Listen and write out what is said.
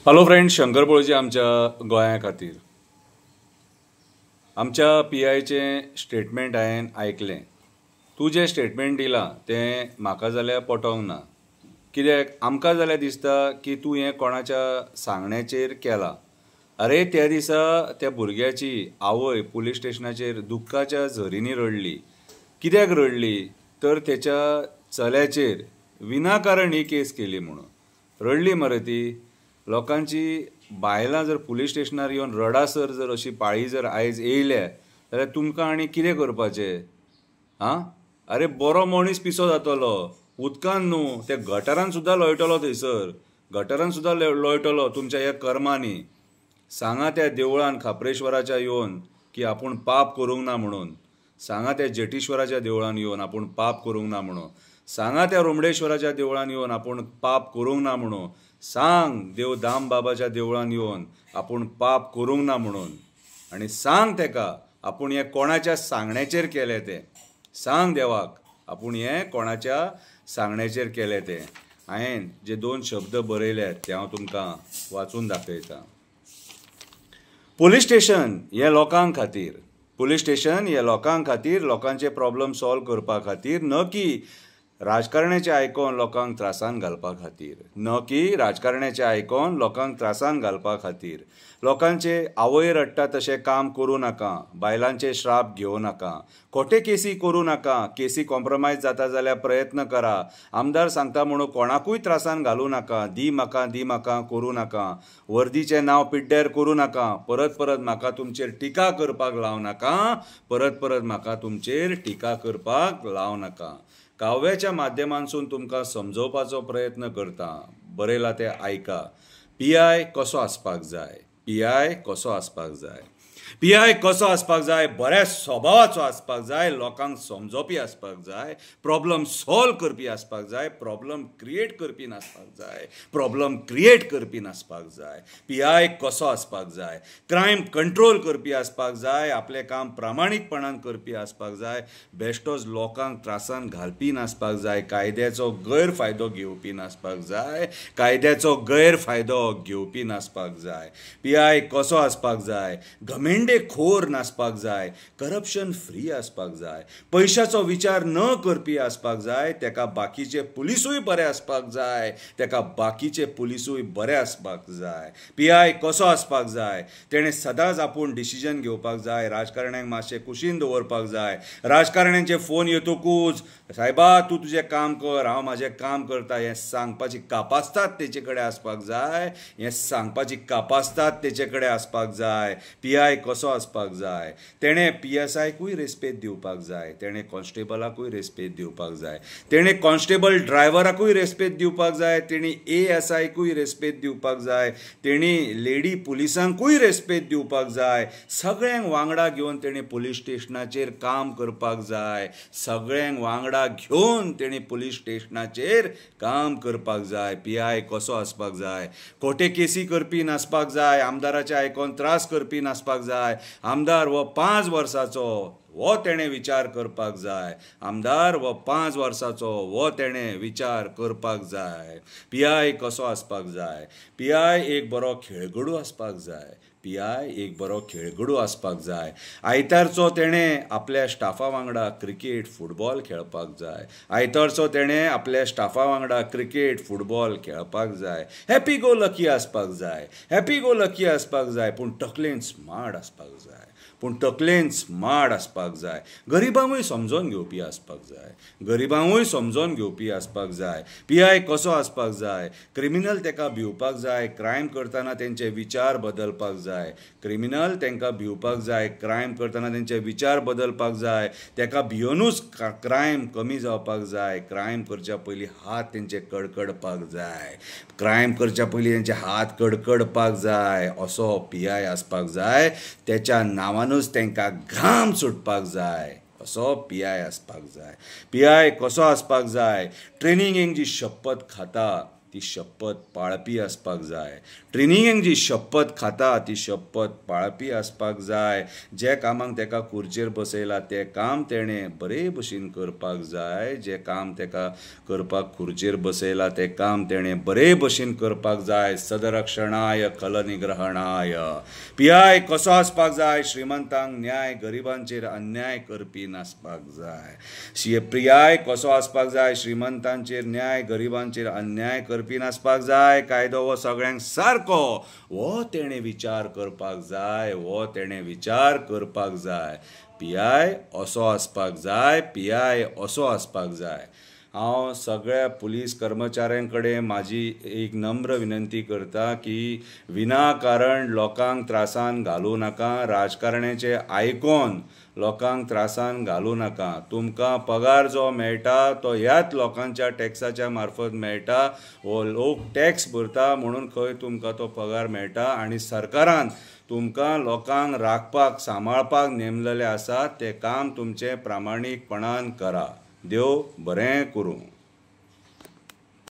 Hello friends, Shankar पळोवची आमच्या गोंया खातीर आमच्या पीआयचें स्टेटमेंट हांवें आयकलें. तूं जें स्टेटमेंट दिलां तें म्हाका जाल्यार पटोंक ना. कित्याक आमकां जाल्यार दिसता की तूं हें कोणाच्या सांगण्याचेर केलां. अरे त्या दिसा त्या भुरग्याची आवय पुलीस स्टेशनाचेर दुख्खाच्या झरींनी रडली. कित्याक रडली तर तेच्या चल्याचेर विनाकारण ही केस केली म्हणून रडली मरे ती. लोकांची बायलां जर पुलीस स्टेशनार येवन रडासर जर अशी पाळी जर आयज येयल्या जाल्यार तुमकां आनी कितें करपाचें? अरे बरो मनीस पिसो जातलो उदकान न्हू, ते गटारान सुद्दां लोळटलो, थंयसर गटारान सुद्दां लोळटलो तुमच्या ह्या कर्मांनी. सांगा त्या देवळान खापरेश्वराच्या येवन की आपूण पाप करूंक ना म्हणून. सांगा त्या जेटीश्वराच्या देवळान येवन आपूण पाप करूंक ना म्हणून. सांगा त्या रोमडेश्वराच्या देवळान येवन आपूण पाप करूंक ना म्हणून. सांग देव दाम बाबाच्या देवळान येवन आपूण पाप करूंक ना म्हणून. आनी सांग तेका आपूण हें कोणाच्या सांगण्याचेर केलें तें. सांग देवाक आपूण हें कोणाच्या सांगण्याचेर केलें तें. हांवें जे 2 शब्द बरयल्यात ते हांव तुमकां वाचून दाखयतां. पुलीस स्टेशन हें लोकांक खातीर, पुलीस स्टेशन हें लोकांक खातीर, लोकांचे प्रॉब्लेम सॉल्व करपा खातीर, न की राजकारण्याचें आयकोन लोकांक त्रासान घालपा खातीर. न की राजकारण्याचें आयकोन लोकांक त्रासान घालपा खातीर. लोकांचे आवय रडटा तशें काम करूं नाका. बायलांचे श्राप घेवं नाका. खोटे केसी करूं नाका. केसी कॉम्प्रमायज जाता जाल्यार प्रयत्न करा. आमदार सांगता म्हणून कोणाकूय त्रासान घालूं नाका. दी म्हाका करूं नाका. वर्दीचें नांव पिड्ड्यार करूं नाका. परत परत म्हाका तुमचेर टिका करपाक लावं नाका. परत परत म्हाका तुमचेर टिका करपाक लावं नाका. काव्याच्या माध्यमांतसून तुमकां समजोवपाचो प्रयत्न करता. बरयलां तें आयका. पीआय कसो आसपाक जाय. पीआय कसो आसपाक जाय. पीआय कसो आसपाक जाय. बऱ्या स्वभावाचो आसपाक जाय. लोकांक समजोवपी आसपाक जाय. प्रॉब्लम सॉल्व करपी आसपाक जाय. प्रॉब्लम क्रिएट करपी नासपाक जाय. प्रॉब्लम क्रिएट करपी नासपाक जाय. पीआय कसो आसपाक जाय. क्रायम कंट्रोल करपी आसपाक जाय. आपलें काम प्रामाणीकपणान करपी आसपाक जाय. बेश्टोच लोकांक त्रासान घालपी नासपाक जाय. कायद्याचो गैरफायदो घेवपी नासपाक जाय. कायद्याचो गैरफायदो घेवपी नासपाक जाय. पीआय कसो आसपाक जाय. खोर नासपाक जाय. करप्शन फ्री आसपाक जाय. पयशाचो विचार न करपी आसपाक जाय. तेका बाकीचे पुलिसूय बरे आसपाक जाय. तेका बाकीचे पुलिसूय बरे आसपाक जाय. पीआय कसो आसपाक जाय. तेणें सदांच आपूण डिसिजन घेवपाक जाय. राजकारण्यांक मातशें कुशीन दवरपाक जाय. राजकारण्यांचे फोन येतकूच सायबा तूं तुजें काम कर, हांव म्हाजें काम करता हें सांगपाची कापास्ताद तेचे कडेन आसपाक जाय. हें सांगपाची कापास्ताद तेचे कडेन आसपाक जाय. पीआय कसो आसपाक जाय. तेणें PSIकूय रेस्पेद दिवपाक जाय. तेणें कॉन्स्टेबलाकूय रेस्पेद दिवपाक जाय. तेणें कॉन्स्टेबल ड्रायव्हराकूय रेस्पेद दिवपाक जाय. तेणी ASIकूय रेस्पेद दिवपाक जाय. तेणी लेडी पुलिसांकूय रेस्पेद दिवपाक जाय. सगळ्यांक वांगडा घेवन तेणी पुलीस स्टेशनाचेर काम करपाक जाय. सगळ्यांक वांगडा घेवन तेणी पुलीस स्टेशनाचेर काम करपाक जाय. पीआय कसो आसपाक जाय. खोटे केसी करपी नासपाक जाय. आमदाराचे आयकोन त्रास करपी नासपाक जाय. आमदार हो 5 वर्साचो हो तेणें विचार करपाक जाय. आमदार हो 5 वर्साचो हो तेणें विचार करपाक जाय. पीआय कसो आसपाक जाय. पीआय एक बरो खेळगडू आसपाक जाय. पीआय एक बरो खेळगडू आसपाक जाय. आयतारचो तेणें आपल्या स्टाफा वांगडा क्रिकेट फुटबॉल खेळपाक जाय. आयतारचो तेणें आपल्या स्टाफा वांगडा क्रिकेट फुटबॉल खेळपाक जाय. हॅपी गो लकी आसपाक जाय. हॅपी गो लकी आसपाक जाय. पूण तकलेन स्मार्ट आसपाक जाय. पूण तकलेन स्मार्ट आसपाक जाय. गरिबांकूय समजोन घेवपी आसपाक जाय. गरिबांकूय समजोन घेवपी आसपाक जाय. पीआय कसो आसपाक जाय. क्रिमिनल तेका भिवपाक जाय. क्रायम करतना तेंचे विचार बदलपाक जाय. क्रिमिनल तेंकां भिवपाक जाय. क्रायम करतना तेंचे विचार बदलपाक जाय. तेका भिवनूच क्रायम कमी जावपाक जाय. क्रायम करच्या पयलीं हात तेंचे कडकडपाक जाय. क्रायम करच्या पयलीं तेंचे हात कडकडपाक जाय. असो पीआय आसपाक जाय. तेच्या नांवानूच तेंकां घाम सुटपाक जाय. असो पीआय आसपाक जाय. पीआय कसो आसपाक जाय. ट्रेनिंगेक जी शपथ खाता ती शपथ पाळपी आसपाक जाय. ट्रेनिंगेक जी शपथ खाता ती शपथ पाळपी आसपाक जाय. जे कामाक तेका खुर्चेर बसयला तें काम तेणें बरे भशेन करपाक जाय. जे काम तेका करपाक खुर्चेर बसयला तें काम तेणें बरे भशेन करपाक जाय. सदरक्षणाय खलनिग्रहणाय. पीआय कसो आसपाक जाय? श्रीमंतांक न्याय, गरिबांचेर अन्याय करपी नासपाक जाय. पीआय कसो आसपाक जाय? श्रीमंतांचेर न्याय, गरिबांचेर अन्याय करपी नासपाक जाय. कायदो हो सगळ्यांक सारको हो तेणें विचार करपाक जाय. हो तेणें विचार करपाक जाय. पीआय असो आसपाक जाय. पीआय असो आसपाक जाय. हांव सगळ्या पुलीस कर्मचाऱ्यां कडेन म्हाजी एक नम्र विनंती करता की विनाकारण लोकांक त्रासान घालूं नाका. राजकारण्याचें आयकून लोकांक त्रासान घालूं नाका. तुमकां पगार जो मेळटा तो ह्याच लोकांच्या टॅक्साच्या मार्फत मेळटा. हो लोक टॅक्स भरता म्हणून खंय तुमकां तो पगार मेळटा आनी सरकारान तुमकां लोकांक राखपाक सांबाळपाक नेमलेले आसा. तें काम तुमचें प्रामाणीकपणान करा. देव बरें करूं.